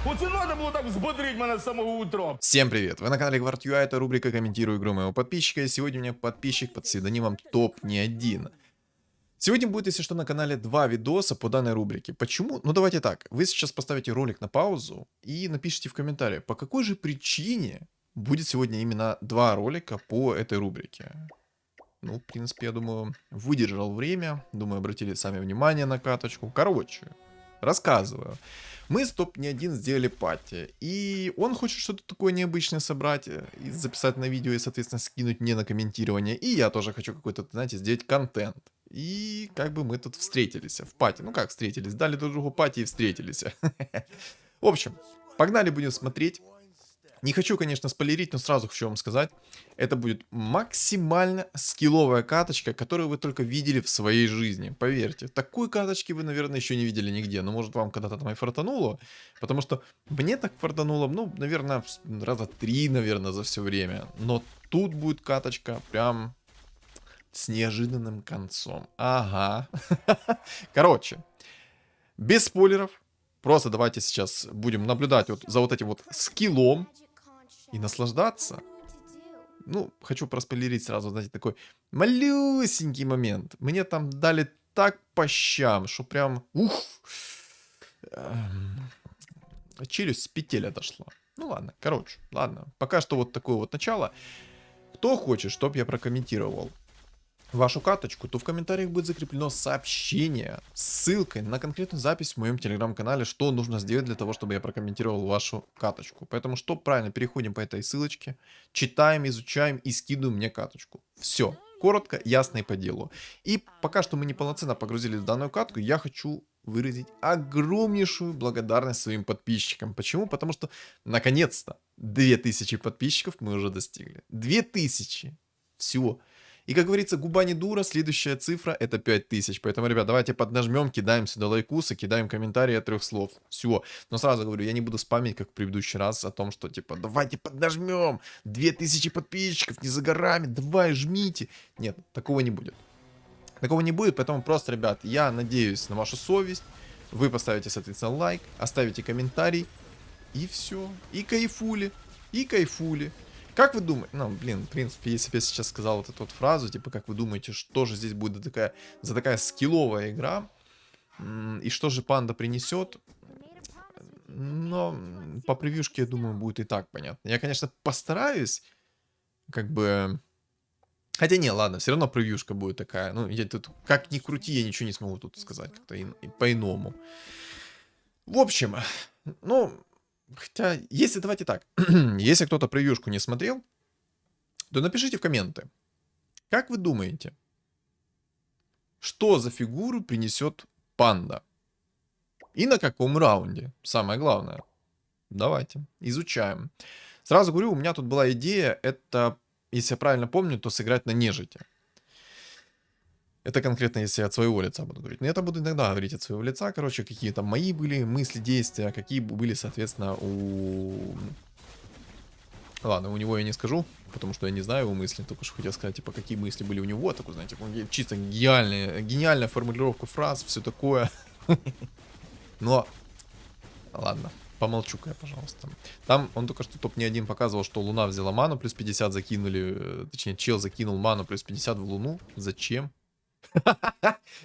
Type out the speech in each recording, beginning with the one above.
Оце надо було так взбодрить мене з самого утра. Всем привет! Вы на канале GвardUA, это рубрика «Комментирую игру моего подписчика», и сегодня у меня подписчик под псевдонимом Топ не один. Сегодня будет, если что, на канале два видоса по данной рубрике. Почему? Ну давайте так, вы сейчас поставите ролик на паузу и напишите в комментариях, по какой же причине будет сегодня именно два ролика по этой рубрике. Ну, в принципе, я думаю, выдержал время, думаю, обратили сами внимание на каточку. Короче, рассказываю. Мы с Топ не один сделали пати, и он хочет что-то такое необычное собрать, и записать на видео и, соответственно, скинуть мне на комментирование. И я тоже хочу какой-то, знаете, сделать контент. И как бы мы тут встретились в пати. Ну как встретились? Дали друг другу пати и встретились. В общем, погнали, будем смотреть. Не хочу, конечно, спойлерить, но сразу хочу вам сказать, это будет максимально скилловая каточка, которую вы только видели в своей жизни. Поверьте, такой каточки вы, наверное, еще не видели нигде. Но может вам когда-то там и фартануло, потому что мне так фартануло, ну, наверное, раза 3, наверное, за все время. Но тут будет каточка прям с неожиданным концом. Ага. Короче, без спойлеров. Просто давайте сейчас будем наблюдать вот за вот этим вот скиллом и наслаждаться. Ну, хочу проспойлерить сразу, знаете, такой малюсенький момент. Мне там дали так по щам, что прям, челюсть с петель отошла. Ну ладно, короче, ладно. Пока что вот такое вот начало. Кто хочет, чтобы я прокомментировал вашу каточку, то в комментариях будет закреплено сообщение с ссылкой на конкретную запись в моем телеграм-канале, что нужно сделать для того, чтобы я прокомментировал вашу каточку. Поэтому что правильно, переходим по этой ссылочке, читаем, изучаем и скидываем мне каточку. Все. Коротко, ясно и по делу. И пока что мы неполноценно погрузились в данную катку, я хочу выразить огромнейшую благодарность своим подписчикам. Почему? Потому что, наконец-то, 2000 подписчиков мы уже достигли. 2000. Всего. И, как говорится, губа не дура, следующая цифра это 5000. Поэтому, ребят, давайте поднажмем, кидаем сюда лайкусы, кидаем комментарии от 3 слов. Все. Но сразу говорю, я не буду спамить, как в предыдущий раз, о том, что, типа, давайте поднажмем, 2000 подписчиков, не за горами, давай, жмите. Нет, такого не будет. Такого не будет, поэтому просто, ребят, я надеюсь на вашу совесть. Вы поставите, соответственно, лайк, оставите комментарий, и все. И кайфули, и кайфули. Как вы думаете, ну, блин, в принципе, если бы я сейчас сказал вот эту вот фразу, типа, как вы думаете, что же здесь будет за такая скилловая игра, и что же панда принесет, но по превьюшке, я думаю, будет и так понятно. Я, конечно, постараюсь, как бы, хотя не, ладно, все равно превьюшка будет такая, ну, я тут, как ни крути, я ничего не смогу тут сказать, как-то по-иному. В общем, ну... Хотя, если, давайте так, если кто-то превьюшку не смотрел, то напишите в комменты, как вы думаете, что за фигуру принесет панда? И на каком раунде? Самое главное. Давайте, изучаем. Сразу говорю, у меня тут была идея, это, если я правильно помню, то сыграть на нежити. Это конкретно, если я от своего лица буду говорить. Но я это буду иногда говорить от своего лица. Короче, какие там мои были мысли, действия, какие были, соответственно, у... Ладно, у него я не скажу, потому что я не знаю его мысли. Только что хотел сказать, типа, какие мысли были у него. Такой, знаете, чисто гениальная формулировка фраз, все такое. Но, ладно, помолчу-ка я, пожалуйста. Там он только что топ не один показывал, что Луна взяла ману, плюс 50 закинули, точнее, чел закинул ману, плюс 50 в Луну. Зачем?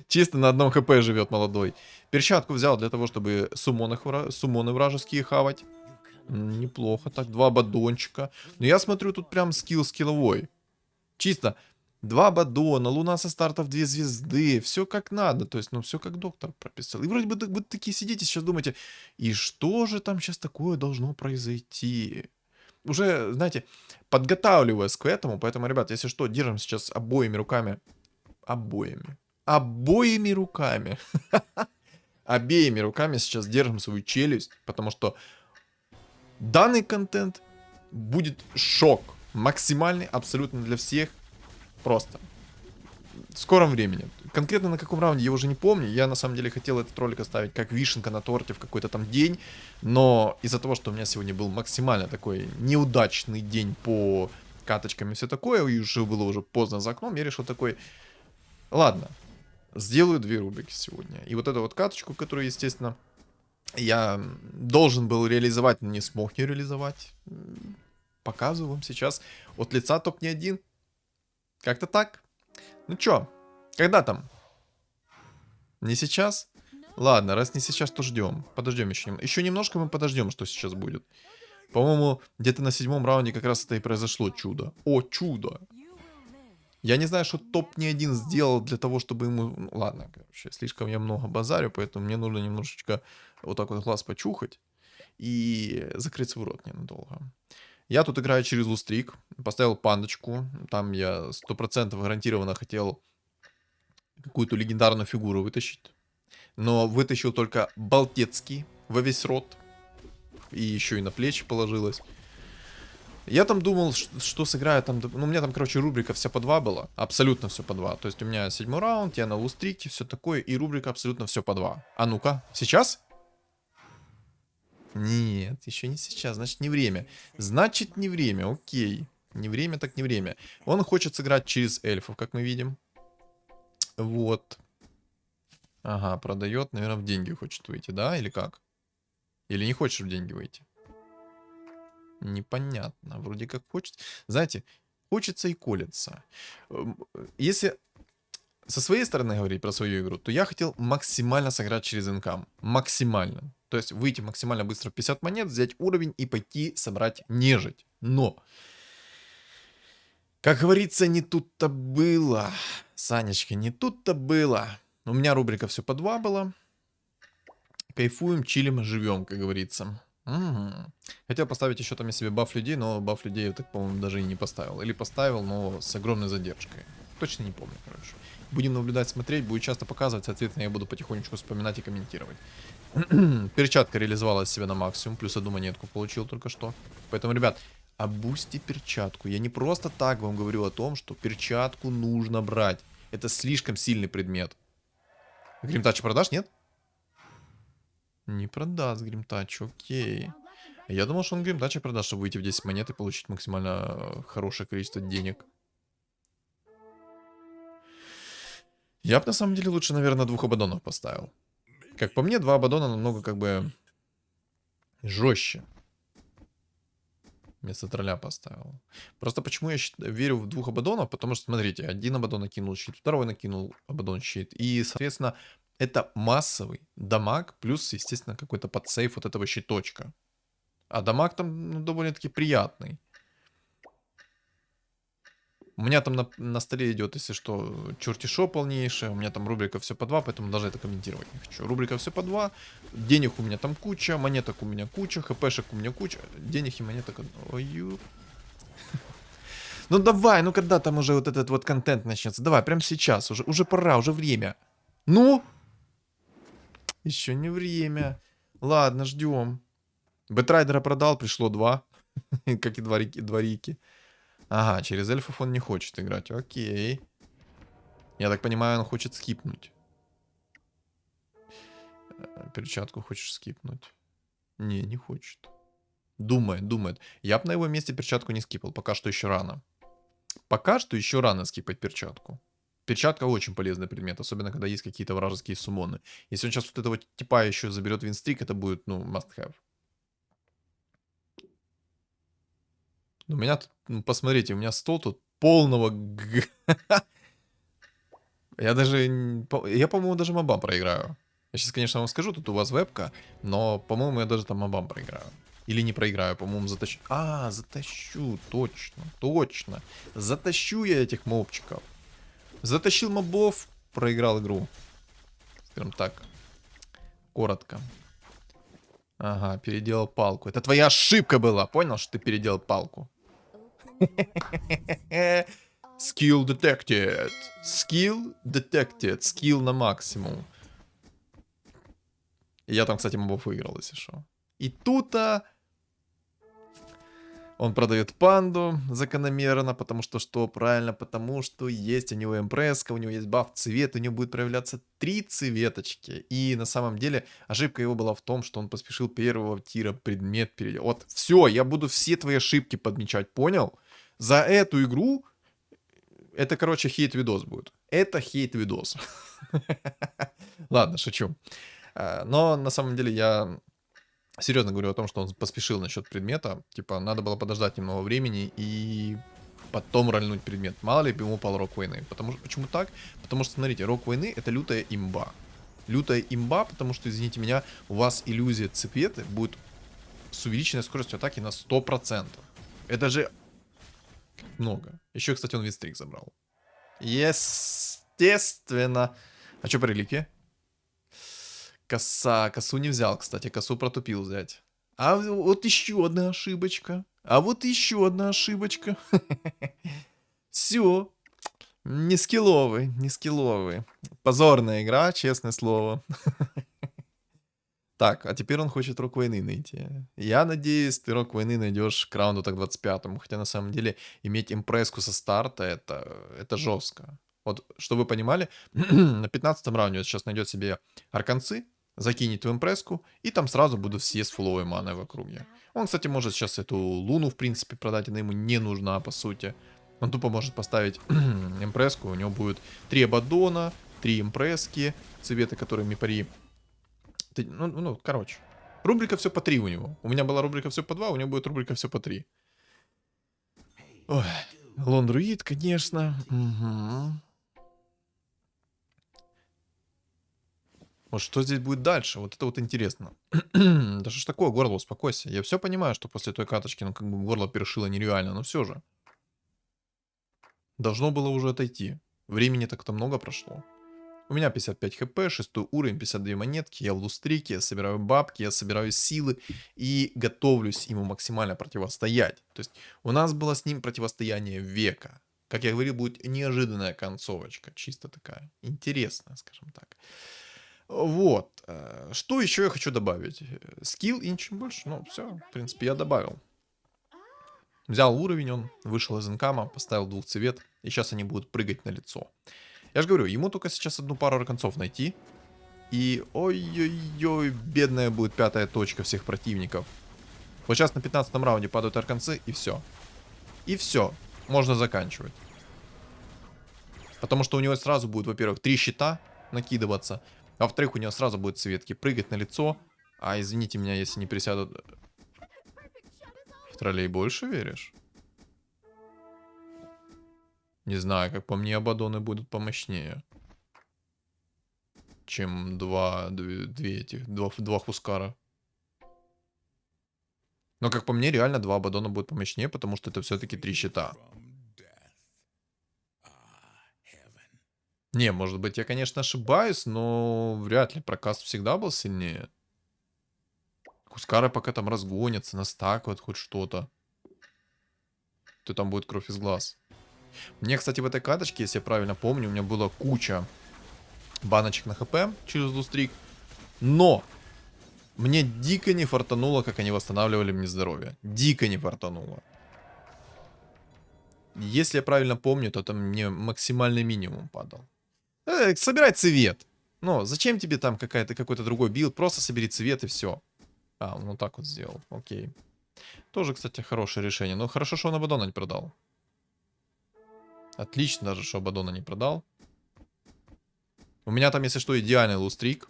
Чисто на одном хп живет молодой. Перчатку взял для того, чтобы суммоны вражеские хавать. Неплохо так. 2 бадончика. Но я смотрю, тут прям скилловой. Чисто 2 бадона, Луна со стартов 2 звезды. Все как надо. То есть, ну, все как доктор прописал. И вроде бы вы такие сидите, сейчас думаете, и что же там сейчас такое должно произойти? Уже, знаете, подготавливаясь к этому. Поэтому, ребят, если что, держим сейчас обоими руками. Обоими руками. Обеими руками сейчас держим свою челюсть, потому что данный контент будет шок. Максимальный абсолютно для всех. Просто. В скором времени. Конкретно на каком раунде я уже не помню. Я на самом деле хотел этот ролик оставить как вишенка на торте в какой-то там день. Но из-за того, что у меня сегодня был максимально такой неудачный день по каточкам и все такое, и уже было уже поздно за окном, я решил такой... Ладно, сделаю 2 рубрики сегодня. И вот эту вот каточку, которую, естественно, Я должен был реализовать, но не смог не реализовать. Показываю вам сейчас от лица топ не один. Как-то так. Ну чё, когда там? Не сейчас? Ладно, раз не сейчас, то ждем. Подождем еще. Еще немножко мы подождем, что сейчас будет. По-моему, где-то на 7-м раунде как раз это и произошло чудо. О, чудо! Я не знаю, что топ не один сделал для того, чтобы ему... Ну, ладно, короче, слишком я много базарю, поэтому мне нужно немножечко вот так вот глаз почухать и закрыть свой рот ненадолго. Я тут играю через лустрик, поставил пандочку, там я 100% гарантированно хотел какую-то легендарную фигуру вытащить, но вытащил только Болтецкий во весь рот, и еще и на плечи положилось. Я там думал, что сыграю там... Ну, у меня там, короче, рубрика вся по 2 была. Абсолютно все по 2. То есть у меня 7-й раунд, я на лустрике, все такое. И рубрика абсолютно все по 2. А ну-ка, сейчас? Нет, еще не сейчас. Значит, не время. Значит, не время. Окей. Не время, так не время. Он хочет сыграть через эльфов, как мы видим. Вот. Ага, продает. Наверное, в деньги хочет выйти, да? Или как? Или не хочешь в деньги выйти? Непонятно. Вроде как хочется. Знаете, хочется и колется. Если со своей стороны говорить про свою игру, то я хотел максимально сыграть через инкам. Максимально. То есть выйти максимально быстро в 50 монет, взять уровень и пойти собрать нежить. Но, как говорится, не тут-то было. Санечка, не тут-то было. У меня рубрика все по 2 была. Кайфуем, чилим, живем, как говорится. Угу. Хотел поставить еще там я себе баф людей, но баф людей я так, по-моему, даже и не поставил. Или поставил, но с огромной задержкой. Точно не помню, короче. Будем наблюдать, смотреть, будет часто показывать, соответственно, я буду потихонечку вспоминать и комментировать. Перчатка реализовала себя на максимум, плюс одну монетку получил только что. Поэтому, ребят, обусти перчатку. Я не просто так вам говорю о том, что перчатку нужно брать. Это слишком сильный предмет. Гримтач продашь, нет? Не продаст Гримтач, окей. Я думал, что он Гримтача продаст, чтобы выйти в 10 монет и получить максимально хорошее количество денег. Я бы на самом деле лучше, наверное, 2 Абаддонов поставил. Как по мне, 2 Абаддона намного как бы жестче. Вместо тролля поставил. Просто почему я верю в 2 Абаддонов? Потому что, смотрите, один Абаддон накинул щит, второй накинул Абаддон щит. И, соответственно, это массовый дамаг, плюс, естественно, какой-то подсейв вот этого щиточка. А дамаг там, ну, довольно-таки приятный. У меня там на столе идет, если что, черти шо полнейшее. У меня там рубрика все по 2, поэтому даже это комментировать не хочу. Рубрика все по 2. Денег у меня там куча, монеток у меня куча, хпшек у меня куча. Денег и монеток... Ой, ну давай, ну когда там уже вот этот вот контент начнется? Давай, прямо сейчас, уже пора, уже время. Ну? Еще не время. Ладно, ждем. Бэтрайдера продал, пришло 2. Как и дворики. Ага, через эльфов он не хочет играть. Окей. Я так понимаю, он хочет скипнуть. Перчатку хочешь скипнуть? Не хочет. Думает. Я бы на его месте перчатку не скипал. Пока что еще рано. Пока что еще рано скипать перчатку. Перчатка очень полезный предмет, особенно когда есть какие-то вражеские суммоны. Если он сейчас вот этого типа еще заберет винстрик, это будет, ну, must have. У меня тут, ну, посмотрите, у меня стол тут полного... Я даже... Я, по-моему, даже мобам проиграю. Я сейчас, конечно, вам скажу, тут у вас вебка, но, по-моему, я даже там мобам проиграю. Или не проиграю, по-моему, затащу. А, затащу, точно. Затащу я этих мобчиков. Затащил мобов, проиграл игру. Скажем так. Коротко. Ага, переделал палку. Это твоя ошибка была, понял, что ты переделал палку? Skill detected. Skill detected. Skill на максимум. И я там, кстати, мобов выиграл, если что. И тут-то он продает панду закономерно, потому что что? Правильно, потому что есть у него импресска, у него есть баф цвет, у него будет проявляться 3 цветочки. И на самом деле ошибка его была в том, что он поспешил первого тира предмет переделать. Вот, все, я буду все твои ошибки подмечать, понял? За эту игру это, короче, хейт-видос будет. Это хейт-видос. Ладно, шучу. Но на самом деле я серьезно говорю о том, что он поспешил насчет предмета. Типа, надо было подождать немного времени и потом рольнуть предмет. Мало ли бы ему упал Рок Войны. Почему так? Потому что, смотрите, Рок Войны это лютая имба. Лютая имба, потому что, извините меня, у вас иллюзия цветы будет с увеличенной скоростью атаки на 100%. Это же много. Еще, кстати, он винстрик забрал. Естественно. А что по реликвии? Косу не взял, кстати, косу протупил взять. А вот еще одна ошибочка. Все. Не скилловый, не скилловый. Позорная игра, честное слово. Так, а теперь он хочет Рок Войны найти. Я надеюсь, ты Рок Войны найдешь к раунду так 25-му. Хотя на самом деле иметь импреску со старта это жестко. Вот, чтобы вы понимали, на 15-м раунде он сейчас найдет себе арканцы, закинет в импреску, и там сразу будут все с фуловой маной в округе. Он, кстати, может сейчас эту луну, в принципе, продать, она ему не нужна, по сути. Он тупо может поставить импреску, у него будет 3 Абаддона, 3 импрески, цветы, которые Мипари. Короче. Рубрика все по 3 у него. У меня была рубрика все по 2, у него будет рубрика все по 3. Ой, Лондруид, конечно. Угу. Вот что здесь будет дальше? Вот это вот интересно. Да что ж такое, горло, успокойся. Я все понимаю, что после той каточки, ну, как бы горло перешило нереально, но все же. Должно было уже отойти. Времени так-то много прошло. У меня 55 хп, 6 уровень, 52 монетки, я в лустрике, я собираю бабки, я собираю силы и готовлюсь ему максимально противостоять. То есть у нас было с ним противостояние века. Как я говорил, будет неожиданная концовочка, чисто такая интересная, скажем так. Вот. Что еще я хочу добавить? Скилл и ничего больше. Ну, все, в принципе, я добавил. Взял уровень, он вышел из инкама, поставил двухцвет, и сейчас они будут прыгать на лицо. Я же говорю, ему только сейчас одну пару арканцов найти. И ой-ой-ой, бедная будет 5-я точка всех противников. Вот сейчас на 15-м раунде падают арканцы, и все. И все, можно заканчивать. Потому что у него сразу будет, во-первых, 3 щита накидываться. А во-вторых, у него сразу будет цветки прыгать на лицо. А извините меня, если не присядут... В троллей больше веришь? Не знаю, как по мне, Абаддоны будут помощнее. Чем два Хускара. Но как по мне, реально 2 Абаддона будут помощнее, потому что это все-таки 3 щита. Не, может быть, я, конечно, ошибаюсь, но вряд ли прокаст всегда был сильнее. Хускары пока там разгонятся, настакают хоть что-то. То там будет кровь из глаз. Мне, кстати, в этой каточке, если я правильно помню, у меня была куча баночек на хп через лустрик. Но мне дико не фартануло, как они восстанавливали мне здоровье. Дико не фартануло. Если я правильно помню, то там мне максимальный минимум падал. Собирай цвет. Ну, зачем тебе там какой-то другой билд? Просто собери цвет и все. А, он вот так вот сделал. Окей. Тоже, кстати, хорошее решение. Но хорошо, что он Абаддона не продал. Отлично даже, что Абаддона не продал. У меня там, если что, идеальный лустрик.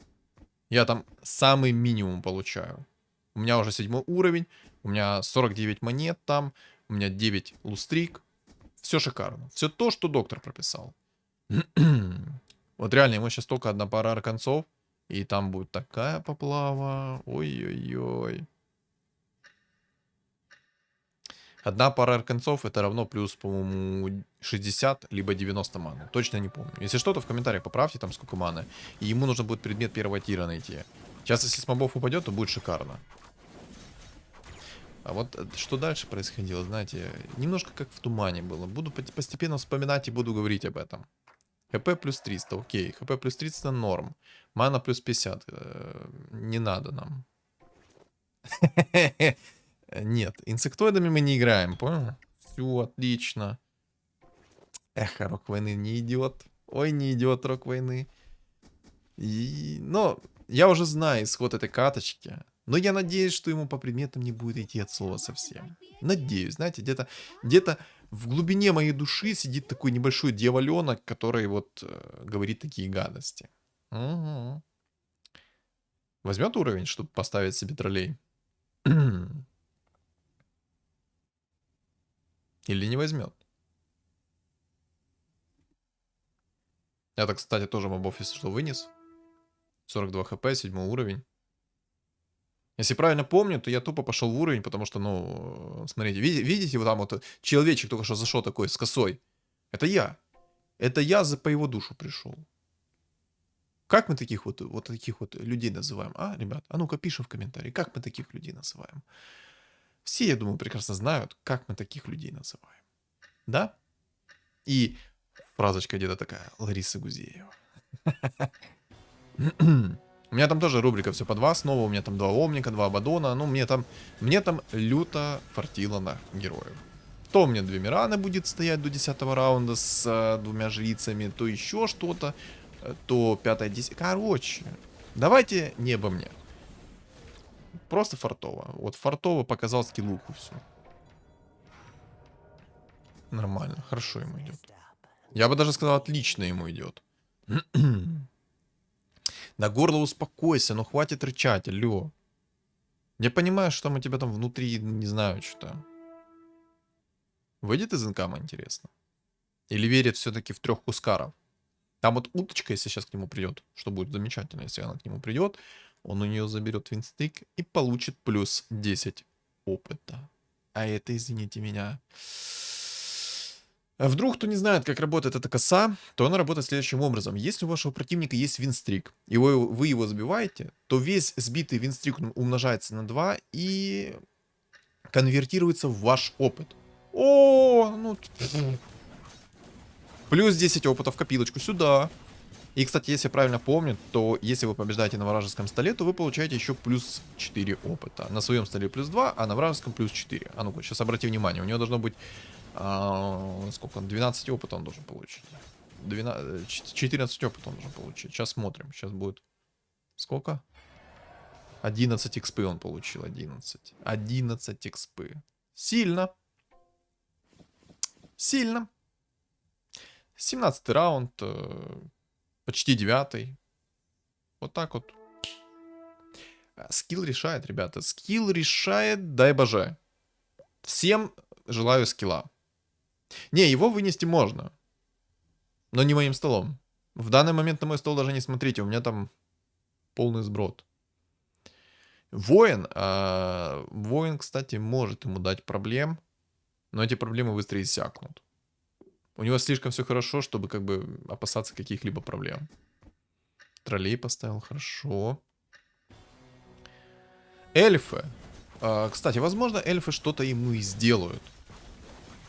Я там самый минимум получаю. У меня уже 7 уровень. У меня 49 монет там. У меня 9 лустрик. Все шикарно. Все то, что доктор прописал. Вот реально, ему сейчас только одна пара арканцов. И там будет такая поплава. Ой-ой-ой. Одна пара арканцов это равно плюс, по-моему, 60 либо 90 маны. Точно не помню. Если что, то в комментариях поправьте там сколько маны. И ему нужно будет предмет первого тира найти. Сейчас, если с мобов упадет, то будет шикарно. А вот что дальше происходило, знаете, немножко как в тумане было. Буду постепенно вспоминать и буду говорить об этом. ХП плюс 300, окей. ХП плюс 300 норм. Мана плюс 50. Не надо нам. Нет, инсектоидами мы не играем, понял? Все, отлично. Эх, Рок Войны не идет. Ой, не идет Рок Войны. Но я уже знаю исход этой каточки. Но я надеюсь, что ему по предметам не будет идти от слова совсем. Надеюсь, знаете, где-то в глубине моей души сидит такой небольшой дьяволенок, который вот говорит такие гадости. Угу. Возьмет уровень, чтобы поставить себе троллей? Или не возьмет? Это, кстати, тоже мобов, если что, вынес. 42 хп, 7 уровень. Если правильно помню, то я тупо пошел в уровень, потому что, ну, смотрите, видите, вот там вот человечек только что зашел такой с косой. Это я. Это я по его душу пришел. Как мы таких вот людей называем? А, ребят, а ну-ка пишем в комментарии, как мы таких людей называем. Все, я думаю, прекрасно знают, как мы таких людей называем. Да? И фразочка где-то такая, Лариса Гузеева. У меня там тоже рубрика все по 2 снова, у меня там 2 Омника, 2 Абадона, ну мне там люто фартило на героев. То у меня 2 Мираны будет стоять до 10 раунда с 2 жрицами, то еще что-то, то 5-10. Короче, давайте не обо мне. Просто фартово. Вот фартово показал скиллуху все. Нормально, хорошо ему идет. Я бы даже сказал, отлично ему идет. На горло успокойся, ну хватит рычать, алло. Я понимаю, что там у тебя там внутри, не знаю, что. Выйдет из инкама, интересно? Или верит все-таки в 3 кускаров? Там вот уточка, если сейчас к нему придет, что будет замечательно, если она к нему придет, он у нее заберет винстик и получит плюс 10 опыта. А это, извините меня... А вдруг кто не знает, как работает эта коса, то она работает следующим образом. Если у вашего противника есть винстрик, и вы его забиваете, то весь сбитый винстрик умножается на 2 и конвертируется в ваш опыт. О, ну... Плюс 10 опыта в копилочку сюда. И, кстати, если я правильно помню, то если вы побеждаете на вражеском столе, то вы получаете еще плюс 4 опыта. На своем столе плюс 2, а на вражеском плюс 4. А ну-ка, сейчас обрати внимание, у него должно быть... сколько он? 12 опыта он должен получить. 14 опыта он должен получить. Сейчас смотрим. Сейчас будет... Сколько? 11 экспы он получил. 11. 11 экспы. Сильно. Сильно. 17 раунд. Почти 9. Вот так вот. Скилл решает, ребята. Скилл решает, дай боже. Всем желаю скилла. Не, его вынести можно. Но не моим столом. В данный момент на мой стол даже не смотрите. У меня там полный сброд. Воин. Воин, кстати, может ему дать проблем. Но эти проблемы быстро иссякнут. У него слишком все хорошо, чтобы как бы опасаться каких-либо проблем. Троллей поставил, хорошо. Эльфы. Кстати, возможно, эльфы что-то ему и сделают.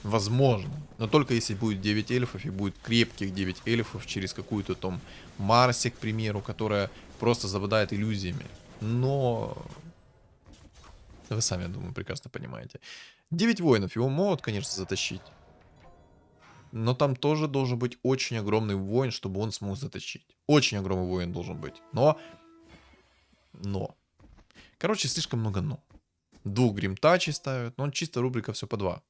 Возможно. Но только если будет 9 эльфов и будет крепких 9 эльфов через какую-то там Марси, к примеру, которая просто забодает иллюзиями. Но... Вы сами, я думаю, прекрасно понимаете. 9 воинов его могут, конечно, затащить. Но там тоже должен быть очень огромный воин, чтобы он смог затащить. Очень огромный воин должен быть. Но. Короче, слишком много но. 2 гримтачей ставят. Но он чисто рубрика все по 2.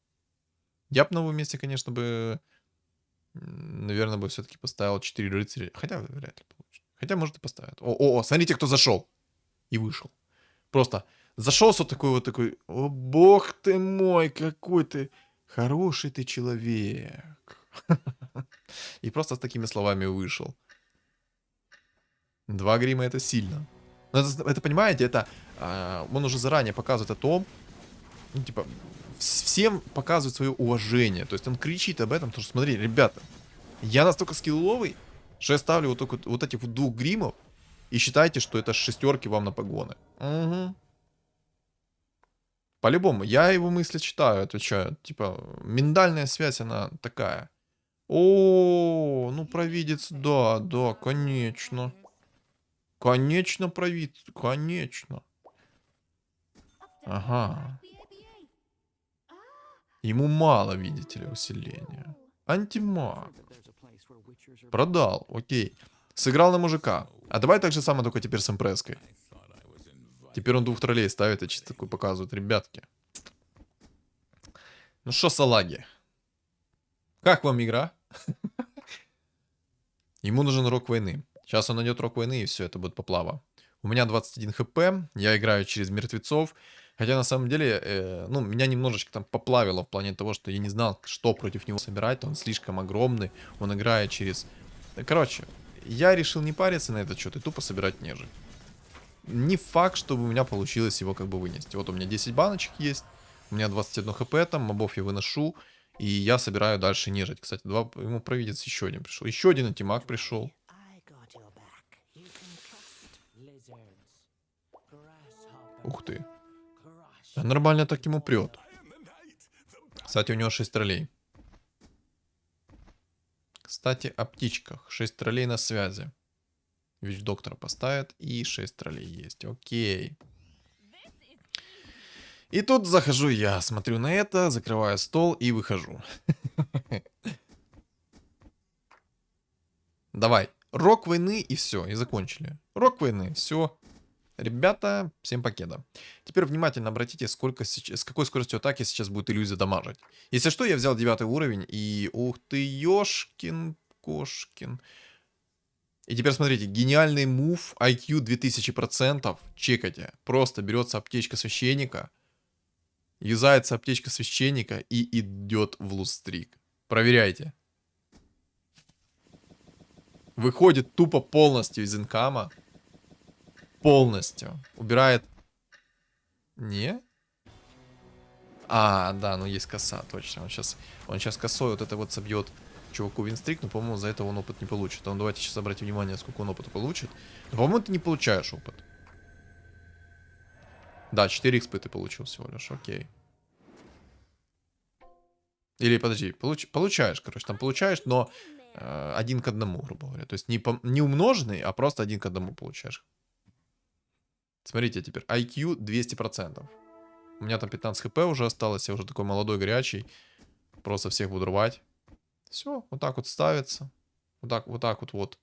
Я бы на его месте, конечно, бы... Наверное, бы все-таки поставил 4 рыцаря. Хотя вряд ли получится. Хотя, может, и поставят. О, смотрите, кто зашел. И вышел. Просто зашел вот такой. О, бог ты мой, какой ты... Хороший ты человек. И просто с такими словами вышел. 2 грима это сильно. Но это понимаете, это... он уже заранее показывает о том... Ну, типа, всем показывает свое уважение. То есть он кричит об этом, потому что, смотри, ребята, я настолько скилловый, что я ставлю вот этих вот 2 гримов, и считайте, что это 6 вам на погоны. Угу. По-любому, я его мысли читаю, отвечаю. Типа, миндальная связь, она такая. О, ну провидец, да, конечно. Конечно, провидец, конечно. Ага. Ему мало, видите ли, усиления. Антимаг. Продал, окей. Сыграл на мужика. А давай так же самое, только теперь с импресской. Теперь он 2 троллей ставит и чисто такой показывает. Ребятки. Ну что, салаги? Как вам игра? Ему нужен рок войны. Сейчас он найдет рок войны, и все, это будет поплава. У меня 21 хп, я играю через мертвецов. Хотя на самом деле, ну, меня немножечко там поплавило в плане того, что я не знал, что против него собирать. Он слишком огромный, он играет через... Короче, я решил не париться на этот счет и тупо собирать нежить. Не факт, чтобы у меня получилось его как бы вынести. Вот у меня 10 баночек есть, у меня 21 хп, там мобов я выношу, и я собираю дальше нежить. Кстати, ему провидец еще один пришел. Еще один антимаг пришел. Ух ты. Да нормально так ему прет. Кстати, у него 6 троллей. Кстати, о птичках. 6 троллей на связи. Вич доктора поставят, и 6 троллей есть. Окей. И тут захожу я, смотрю на это, закрываю стол и выхожу. Давай. Рок войны и все, и закончили. Рок войны, все. Ребята, всем покеда. Теперь внимательно обратите, с какой скоростью атаки сейчас будет иллюзия дамажить. Если что, я взял 9 уровень, и ух ты, ёшкин кошкин. И теперь смотрите, гениальный мув, IQ 2000%, чекайте. Просто берется аптечка священника, юзается аптечка священника и идет в лустрик. Проверяйте. Выходит тупо полностью из инкама. Полностью. Убирает... Не? А, да, ну есть коса, точно. Он сейчас косой вот это вот собьет чуваку винстрик, но, по-моему, за это он опыт не получит. А давайте сейчас обратим внимание, сколько он опыта получит. Но, по-моему, ты не получаешь опыт. Да, 4 экспы ты получил всего лишь, окей. Или, подожди, получаешь, короче, там получаешь, но 1 к 1, грубо говоря. То есть не умноженный, а просто 1 к 1 получаешь. Смотрите, теперь IQ 200%. У меня там 15 хп уже осталось, я уже такой молодой, горячий. Просто всех буду рвать. Все, вот так вот ставится. Вот так вот.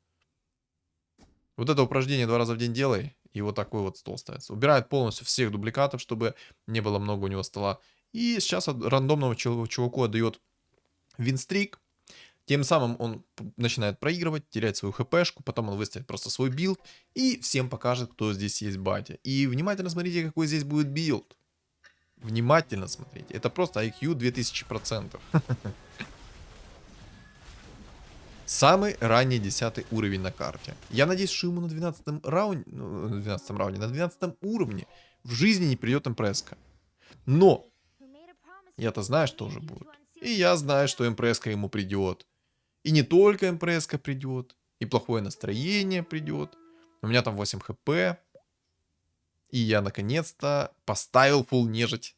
Вот это упражнение 2 раза в день делай, и вот такой вот стол ставится. Убирает полностью всех дубликатов, чтобы не было много у него стола. И сейчас рандомному чуваку отдает винстрик. Тем самым он начинает проигрывать, терять свою хпшку, потом он выставит просто свой билд и всем покажет, кто здесь есть батя. И внимательно смотрите, какой здесь будет билд. Внимательно смотрите. Это просто IQ 2000%. Самый ранний 10 уровень на карте. Я надеюсь, что ему на 12 раунде, на 12 уровне в жизни не придет импресска. Но я-то знаю, что уже будет. И я знаю, что импресска ему придет. И не только импресска придет, и плохое настроение придет. У меня там 8 хп. И я наконец-то поставил фулл нежить.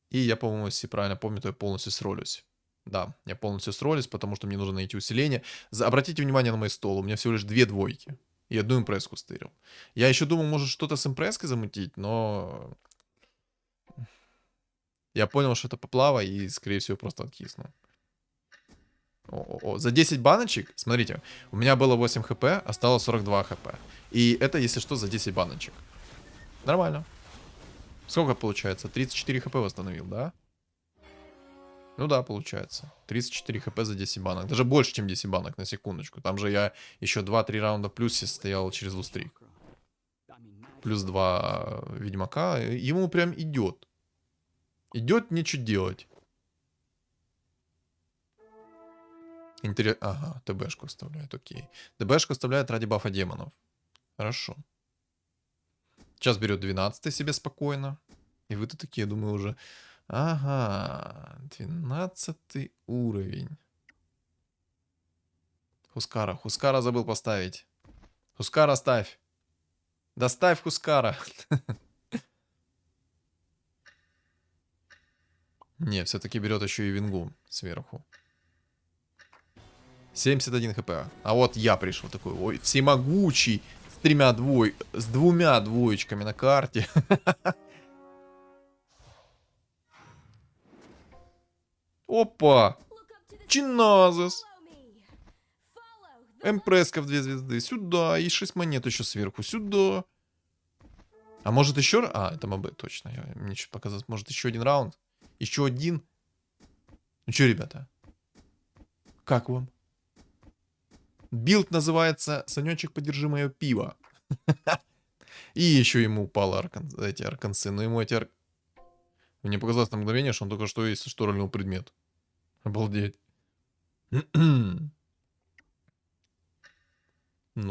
И я, по-моему, если правильно помню, то я полностью сролюсь. Да, я полностью сролюсь, потому что мне нужно найти усиление. Обратите внимание на мой стол. У меня всего лишь 2 двойки. И 1 импресску стырил. Я еще думал, может что-то с импресской замутить, но... Я понял, что это поплава, и, скорее всего, просто откисну. За 10 баночек, смотрите, у меня было 8 хп, осталось 42 хп. И это, если что, за 10 баночек. Нормально. Сколько получается? 34 хп восстановил, да? Ну да, получается. 34 хп за 10 банок. Даже больше, чем 10 банок, на секундочку. Там же я еще 2-3 раунда плюсе стоял через лустрик. Плюс 2 ведьмака. Ему прям идет. Идет, нечего делать. Интересно. Ага, ТБшку вставляет, окей. ТБшку вставляет ради бафа демонов. Хорошо. Сейчас берет 12 себе спокойно. И вы-то такие, думаю, уже... Ага, 12 уровень. Хускара. Хускара забыл поставить. Хускара ставь. Доставь Хускара. Не, все-таки берет еще и вингу сверху. 71 хп. А вот я пришел такой, ой, всемогучий, с двумя двоечками на карте. Опа! Чиназис. Эмпреска в 2 звезды. Сюда. И 6 монет еще сверху. Сюда. А может еще... А, это МБ, точно. Мне что-то показалось. Может еще один раунд? Еще один? Ну что, ребята? Как вам? Билд называется «Санечек, подержи мое пиво». И еще ему упало эти арканцы. Но ему эти Мне показалось на мгновение, что он только что, если что, рольнул предмет. Обалдеть. Ну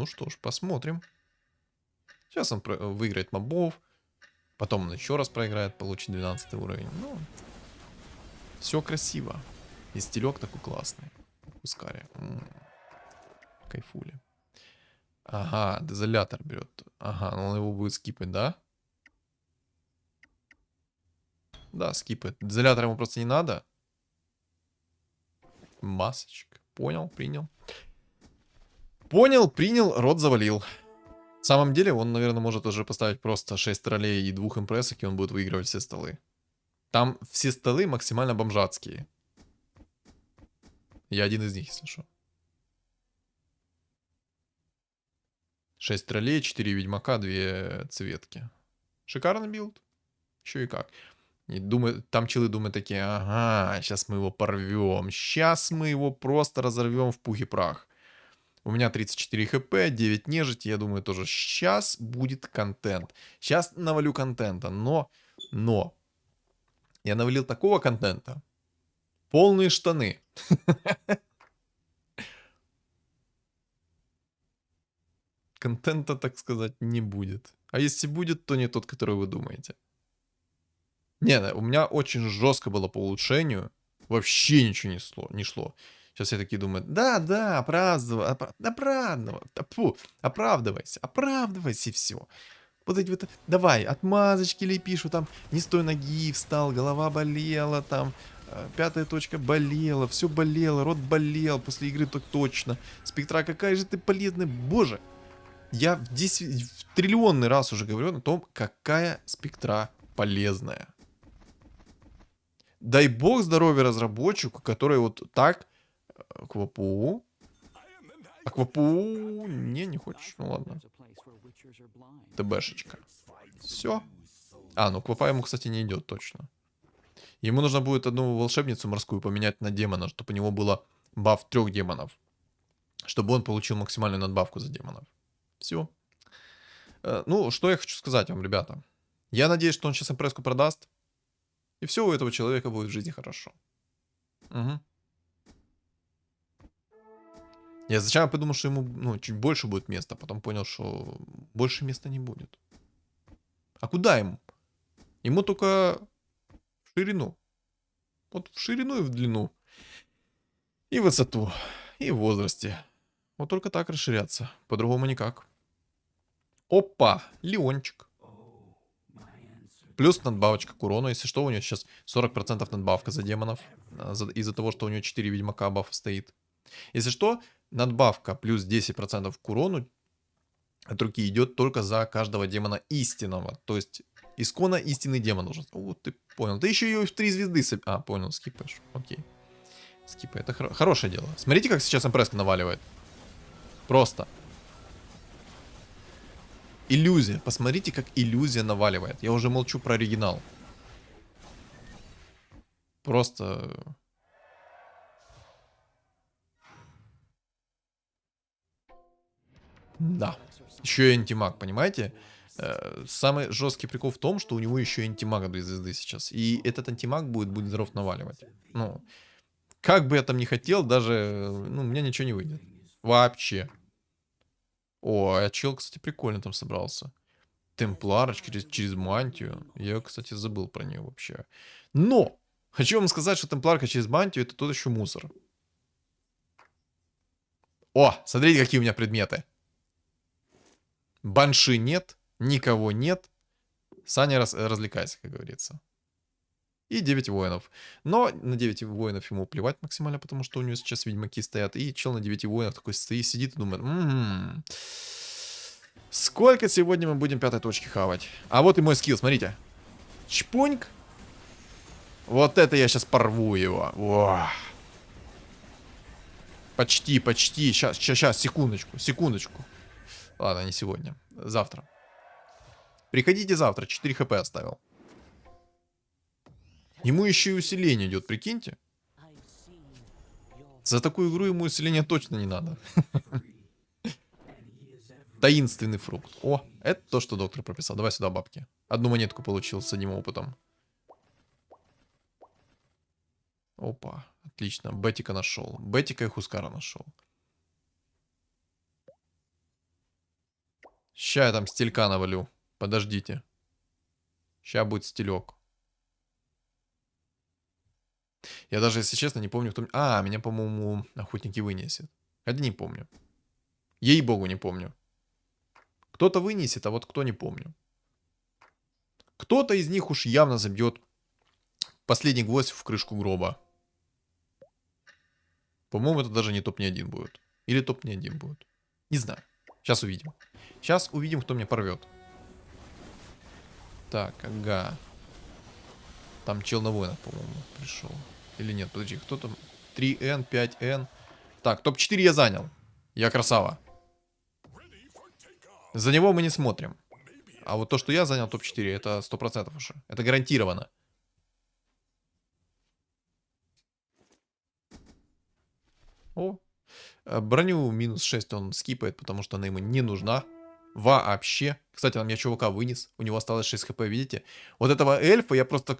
что ж, посмотрим. Сейчас он выиграет мобов. Потом он еще раз проиграет, получит 12 уровень. Ну, все красиво. И стилек такой классный. Ускари. Кайфули. Ага, дезолятор берет. Ага, но он его будет скипать, да? Да, скипает. Дезолятор ему просто не надо. Масочка. Понял, принял. Понял, принял, рот завалил. В самом деле, он, наверное, может уже поставить просто 6 троллей и 2 импрессок, и он будет выигрывать все столы. Там все столы максимально бомжатские. Я один из них, если что. 6 троллей, 4 ведьмака, 2 цветки. Шикарный билд. Еще и как. И там челы думают такие, ага, сейчас мы его порвем. Сейчас мы его просто разорвем в пух и прах. У меня 34 хп, 9 нежити, я думаю тоже, сейчас будет контент. Сейчас навалю контента, но, я навалил такого контента. Полные штаны. Контента, так сказать, не будет. А если будет, то не тот, который вы думаете. Не, у меня очень жестко было по улучшению. Вообще ничего не шло. Сейчас все такие думают, да, оправдывайся и все. Вот эти вот, давай, отмазочки лепишу, там, не с той ноги встал, голова болела, там, 5-я точка болела, все болело, рот болел, после игры так точно. Спектра, какая же ты полезная, боже. Я в триллионный раз уже говорю о том, какая спектра полезная. Дай бог здоровья разработчику, который вот так... Аквапу. Не хочешь? Ну ладно. ТБшечка. Все. Ну Квапа ему, кстати, не идет точно. Ему нужно будет одну волшебницу морскую поменять на демона, чтобы у него было баф 3 демонов. Чтобы он получил максимальную надбавку за демонов. Все. Ну, что я хочу сказать вам, ребята. Я надеюсь, что он сейчас импресску продаст. И все у этого человека будет в жизни хорошо. Угу. Я сначала подумал, что ему чуть больше будет места, потом понял, что больше места не будет. А куда ему? Ему только в ширину. Вот в ширину и в длину. И в высоту. И в возрасте. Вот только так расширяться. По-другому никак. Опа! Леончик. Плюс надбавочка к урону. Если что, у него сейчас 40% надбавка за демонов. Из-за того, что у него 4 ведьмака бафа стоит. Если что, надбавка плюс 10% к урону от руки идет только за каждого демона истинного. То есть исконно истинный демон должен. Вот ты понял. Ты еще и в 3 звезды... понял, скипаешь. Окей. Скипай. Это хорошее дело. Смотрите, как сейчас импресска наваливает. Просто. Иллюзия. Посмотрите, как иллюзия наваливает. Я уже молчу про оригинал. Просто... Да. Еще и антимаг, понимаете? Самый жесткий прикол в том, что у него еще и антимага 2 звезды сейчас. И этот антимаг будет здоров наваливать. Ну, как бы я там ни хотел, даже, у меня ничего не выйдет. Вообще. О, а чел, кстати, прикольно там собрался. Темплар через мантию. Я, кстати, забыл про нее вообще. Но! Хочу вам сказать, что темпларка через мантию — это тот еще мусор. О, смотрите, какие у меня предметы. Банши нет, никого нет. Саня, развлекайся, как говорится. И 9 воинов. Но на 9 воинов ему плевать максимально, потому что у него сейчас ведьмаки стоят. И чел на 9 воинов такой стоит, сидит и думает, сколько сегодня мы будем 5-й точки хавать. А вот и мой скилл, смотрите. Чпуньк. Вот это я сейчас порву его. О. Почти. Сейчас, секундочку. Ладно, не сегодня. Завтра. Приходите завтра. 4 хп оставил. Ему еще и усиление идет, прикиньте. За такую игру ему усиления точно не надо. Таинственный фрукт. О, это то, что доктор прописал. Давай сюда бабки. Одну монетку получил с одним опытом. Опа, отлично. Бетика нашел. Бетика и Хускара нашел. Ща я там стелька навалю. Подождите. Ща будет стелек. Я даже, если честно, не помню, кто... А, меня, по-моему, охотники вынесет. Хотя не помню. Ей-богу, не помню. Кто-то вынесет, а вот кто не помню. Кто-то из них уж явно забьет последний гвоздь в крышку гроба. По-моему, это даже не топ-1 будет. Или топ-1 будет. Не знаю. Сейчас увидим. Сейчас увидим, кто меня порвет. Так, ага. Там чел на воинах, по-моему, пришел. Или нет, подожди, кто там? 3Н, 5Н. Так, топ-4 я занял. Я красава. За него мы не смотрим. А вот то, что я занял топ-4, это 100% уже. Это гарантированно. О. Броню минус 6 он скипает, потому что она ему не нужна. Вообще. Кстати, он меня чувака вынес. У него осталось 6 хп, видите? Вот этого эльфа я просто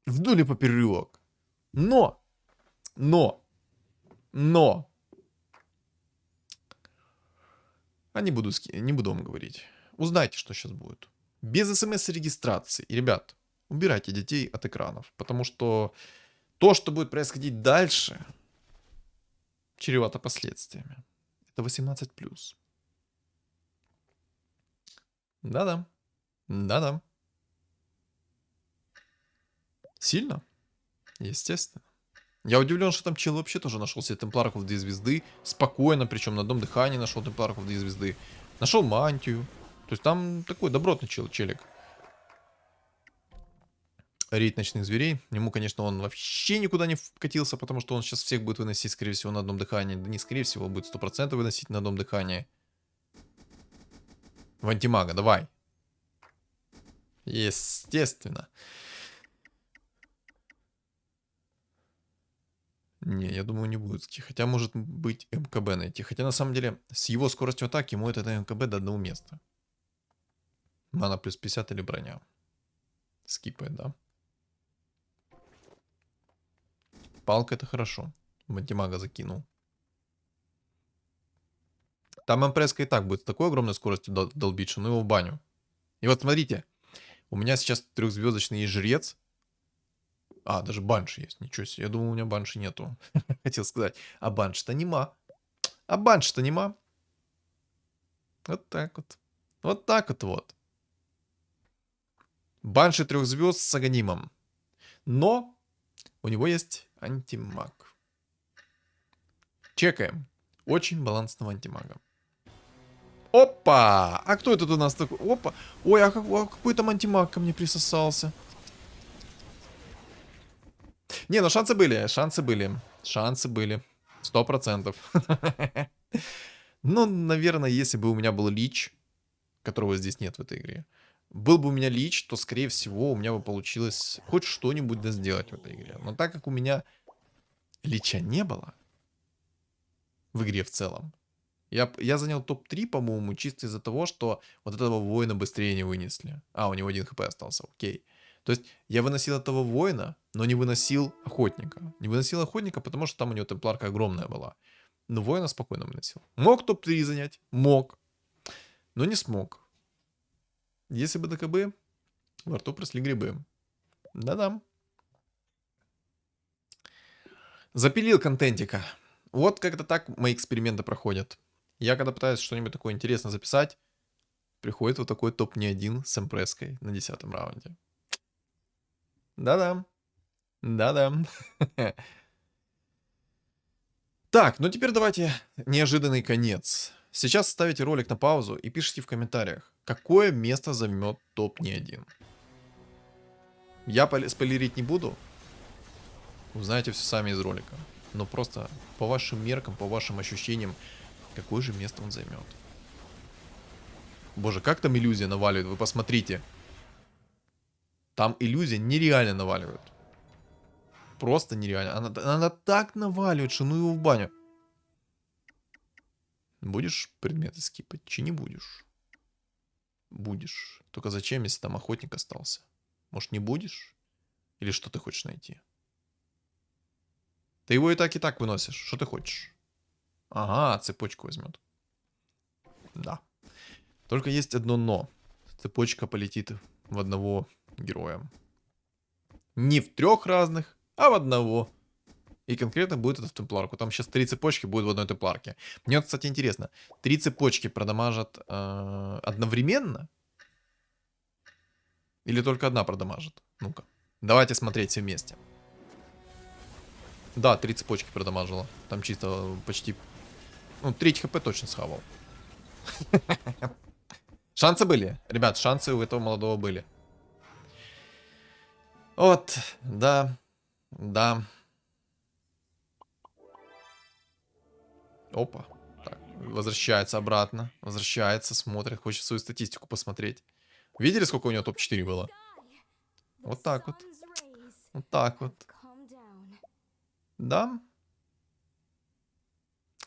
вдули поперек. Но. А не буду вам говорить. Узнайте, что сейчас будет. Без смс-регистрации. И, ребят, убирайте детей от экранов. Потому что то, что будет происходить дальше, чревато последствиями. Это 18+. Да-да. Да-да. Сильно? Естественно. Я удивлен, что там чел вообще тоже нашел себе темпларков 2 звезды. Спокойно, причем на одном дыхании нашел темпларков 2 звезды. Нашел мантию. То есть там такой добротный челик. Рейд ночных зверей. Ему, конечно, он вообще никуда не вкатился, потому что он сейчас всех будет выносить, скорее всего, на одном дыхании. Да не скорее всего, будет 100% выносить на одном дыхании. В антимага, давай. Естественно. Не, я думаю, не будет ски. Хотя может быть МКБ найти. Хотя на самом деле с его скоростью атаки ему это МКБ до одного места. Мана плюс 50 или броня. Скипает, да? Палка это хорошо. В антимага закинул. Там МПСка и так будет с такой огромной скоростью долбить, что ну его в баню. И вот смотрите. У меня сейчас 3-звездочный жрец. А, даже банши есть, ничего себе. Я думал, у меня банши нету. Хотел сказать, а банши-то нема. А банши-то нема. Вот так вот. Вот так вот. Банши 3 звезд с аганимом. Но у него есть антимаг. Чекаем. Очень балансного антимага. Опа! А кто это у нас такой? Опа! Ой, а какой там антимаг ко мне присосался? Не, ну шансы были, шансы были. Шансы были. 100%. Ну, наверное, если бы у меня был лич, которого здесь нет в этой игре. Был бы у меня лич, то, скорее всего, у меня бы получилось хоть что-нибудь да сделать в этой игре. Но так как у меня лича не было в игре в целом, я занял топ-3, по-моему, чисто из-за того, что вот этого воина быстрее не вынесли. А, у него 1 хп остался, окей. То есть я выносил этого воина, но не выносил охотника. Не выносил охотника, потому что там у него темпларка огромная была. Но воина спокойно выносил. Мог топ-3 занять? Мог. Но не смог. Если бы ДКБ, во рту просли грибы. Да-да. Запилил контентика. Вот как-то так мои эксперименты проходят. Я когда пытаюсь что-нибудь такое интересное записать, приходит вот такой топ-1 с эмпреской на 10-м раунде. Да-да. Да-да. Так, ну теперь давайте неожиданный конец. Сейчас ставите ролик на паузу и пишите в комментариях, какое место займет топ-1. Я спойлерить не буду. Узнаете все сами из ролика. Но просто по вашим меркам, по вашим ощущениям, какое же место он займет. Боже, как там иллюзия наваливает, вы посмотрите. Там иллюзия нереально наваливает. просто нереально. Она так наваливает, что ну его в баню. Будешь предметы скипать? Чи не будешь? Будешь. Только зачем, если там охотник остался? Может, не будешь? Или что ты хочешь найти? Ты его и так выносишь. Что ты хочешь? Ага, цепочку возьмет. Да. Только есть одно но. Цепочка полетит в одного героя. Не в 3 разных, а в одного. И конкретно будет это в темпларку. Там сейчас 3 цепочки будет в одной темпларке. Мне вот, кстати, интересно. 3 цепочки продамажат одновременно? Или только одна продамажит? Ну-ка. Давайте смотреть все вместе. Да, 3 цепочки продамажила. Там чисто почти... Ну, 3 хп точно схавал. Шансы были. Ребят, шансы у этого молодого были. Вот, да. Да. Опа. Так, возвращается обратно. Возвращается, смотрит. Хочет свою статистику посмотреть. Видели, сколько у него топ-4 было? Вот так вот. Вот так вот. Да.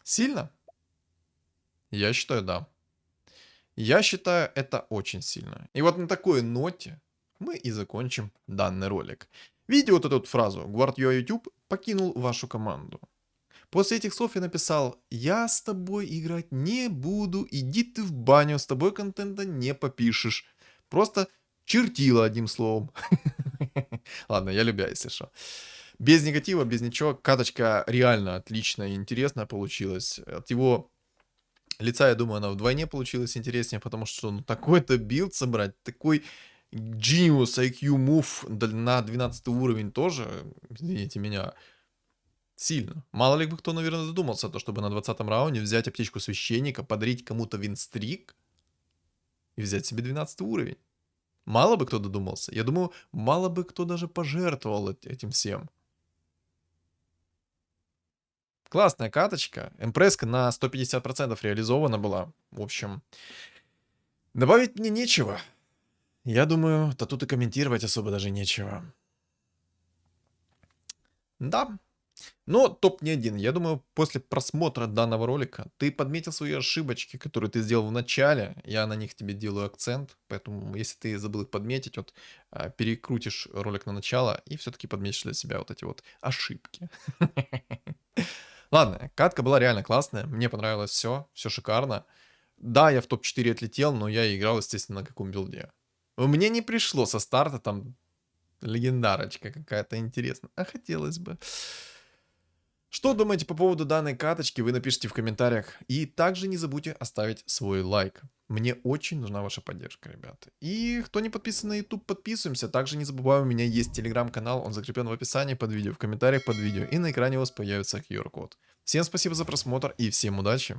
Сильно? Я считаю, да. Я считаю, это очень сильно. И вот на такой ноте мы и закончим данный ролик. Видите вот эту вот фразу «Guard.ua YouTube покинул вашу команду». После этих слов я написал: «Я с тобой играть не буду, иди ты в баню, с тобой контента не попишешь». Просто чертила, одним словом. Ладно, я любя, если что. Без негатива, без ничего. Каточка реально отличная и интересная получилась. От его лица, я думаю, она вдвойне получилась интереснее, потому что ну, такой-то билд собрать, такой Genius IQ Move на 12 уровень тоже, извините меня, сильно. Мало ли бы кто, наверное, додумался, то, чтобы на 20-м раунде взять аптечку священника, подарить кому-то винстрик и взять себе 12 уровень. Мало бы кто додумался. Я думаю, мало бы кто даже пожертвовал этим всем. Классная каточка. Эмпресска на 150% реализована была. В общем, добавить мне нечего. Я думаю, то тут и комментировать особо даже нечего. Да. Но топ не один. Я думаю, после просмотра данного ролика ты подметил свои ошибочки, которые ты сделал в начале. Я на них тебе делаю акцент. Поэтому, если ты забыл их подметить, вот перекрутишь ролик на начало и все-таки подметишь для себя вот эти вот ошибки. Ладно, катка была реально классная. Мне понравилось все. Все шикарно. Да, я в топ-4 отлетел, но я играл, естественно, на каком билде. Мне не пришло со старта там легендарочка какая-то интересная. А хотелось бы. Что думаете по поводу данной каточки, вы напишите в комментариях. И также не забудьте оставить свой лайк. Мне очень нужна ваша поддержка, ребята. И кто не подписан на YouTube, подписываемся. Также не забываем, у меня есть телеграм-канал, он закреплен в описании под видео, в комментариях под видео. И на экране у вас появится QR-код. Всем спасибо за просмотр и всем удачи.